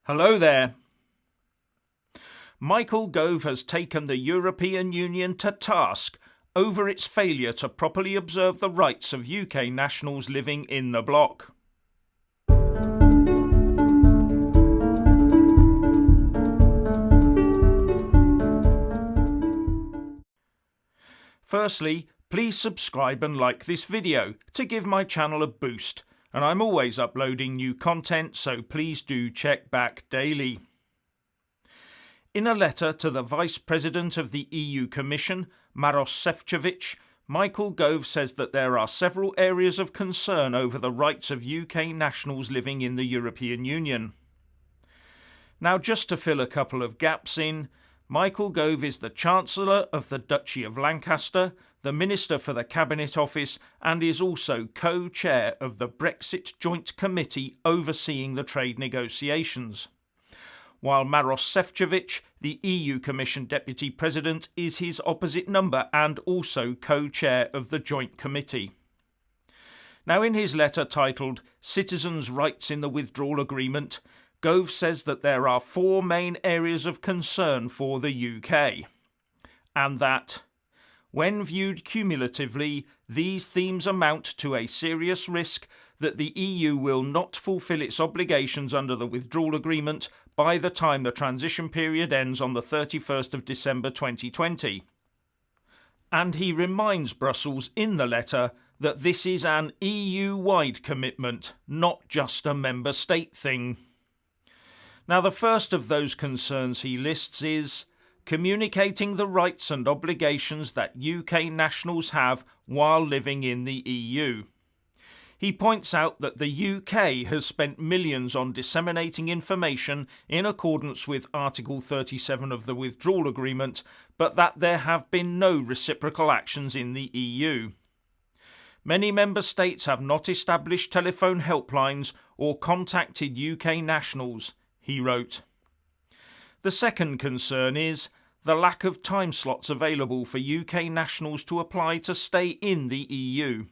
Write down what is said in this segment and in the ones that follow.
Hello there. Michael Gove has taken the European Union to task over its failure to properly observe the rights of UK nationals living in the bloc. Firstly, please subscribe and like this video to give my channel a boost, and I'm always uploading new content, so please do check back daily. In a letter to the Vice President of the EU Commission, Maros Sefcovic, Michael Gove says that there are several areas of concern over the rights of UK nationals living in the European Union. Now, just to fill a couple of gaps in, Michael Gove is the Chancellor of the Duchy of Lancaster, the Minister for the Cabinet Office, and is also co-chair of the Brexit Joint Committee overseeing the trade negotiations. While Maros Sefcovic, the EU Commission Deputy President, is his opposite number and also co-chair of the Joint Committee. Now, in his letter titled Citizens' Rights in the Withdrawal Agreement, Gove says that there are four main areas of concern for the UK, and that, when viewed cumulatively, these themes amount to a serious risk that the EU will not fulfil its obligations under the Withdrawal Agreement by the time the transition period ends on the 31st of December 2020. And he reminds Brussels in the letter that this is an EU-wide commitment, not just a member state thing. Now, the first of those concerns he lists is communicating the rights and obligations that UK nationals have while living in the EU. He points out that the UK has spent millions on disseminating information in accordance with Article 37 of the Withdrawal Agreement, but that there have been no reciprocal actions in the EU. Many member states have not established telephone helplines or contacted UK nationals, he wrote. The second concern is the lack of time slots available for UK nationals to apply to stay in the EU.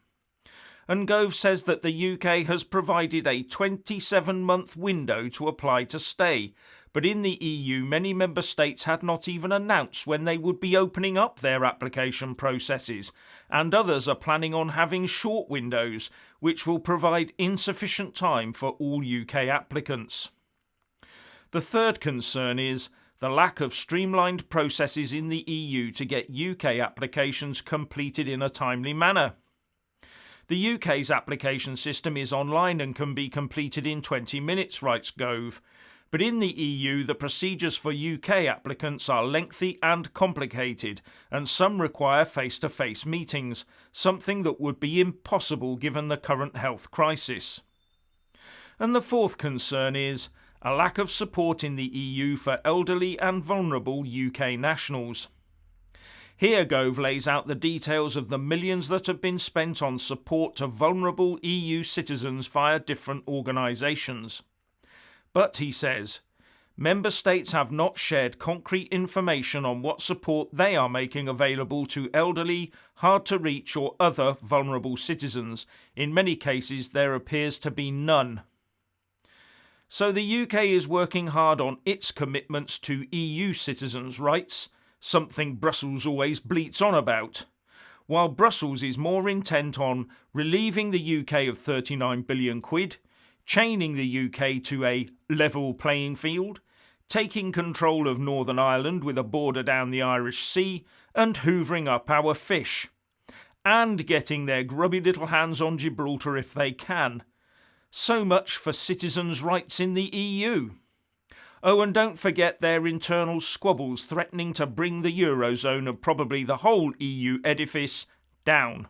And Gove says that the UK has provided a 27-month window to apply to stay, but in the EU many member states had not even announced when they would be opening up their application processes, and others are planning on having short windows, which will provide insufficient time for all UK applicants. The third concern is the lack of streamlined processes in the EU to get UK applications completed in a timely manner. The UK's application system is online and can be completed in 20 minutes, writes Gove. But in the EU, the procedures for UK applicants are lengthy and complicated, and some require face-to-face meetings, something that would be impossible given the current health crisis. And the fourth concern is a lack of support in the EU for elderly and vulnerable UK nationals. Here Gove lays out the details of the millions that have been spent on support to vulnerable EU citizens via different organisations. But, he says, member states have not shared concrete information on what support they are making available to elderly, hard-to-reach or other vulnerable citizens. In many cases there appears to be none. So the UK is working hard on its commitments to EU citizens' rights, something Brussels always bleats on about, while Brussels is more intent on relieving the UK of 39 billion quid, chaining the UK to a level playing field, taking control of Northern Ireland with a border down the Irish Sea, and hoovering up our fish, and getting their grubby little hands on Gibraltar if they can. So much for citizens' rights in the EU. Oh, and don't forget their internal squabbles threatening to bring the Eurozone and probably the whole EU edifice down.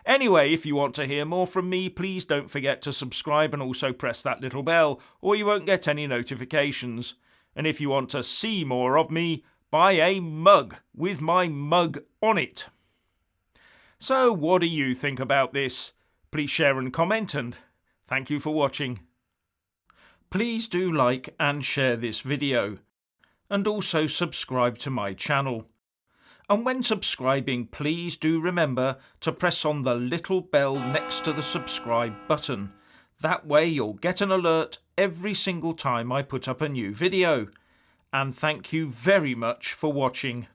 Anyway, if you want to hear more from me, please don't forget to subscribe and also press that little bell, or you won't get any notifications. And if you want to see more of me, buy a mug with my mug on it. So what do you think about this? Please share and comment, and thank you for watching. Please do like and share this video, and also subscribe to my channel. And when subscribing, please do remember to press on the little bell next to the subscribe button. That way you'll get an alert every single time I put up a new video. And thank you very much for watching.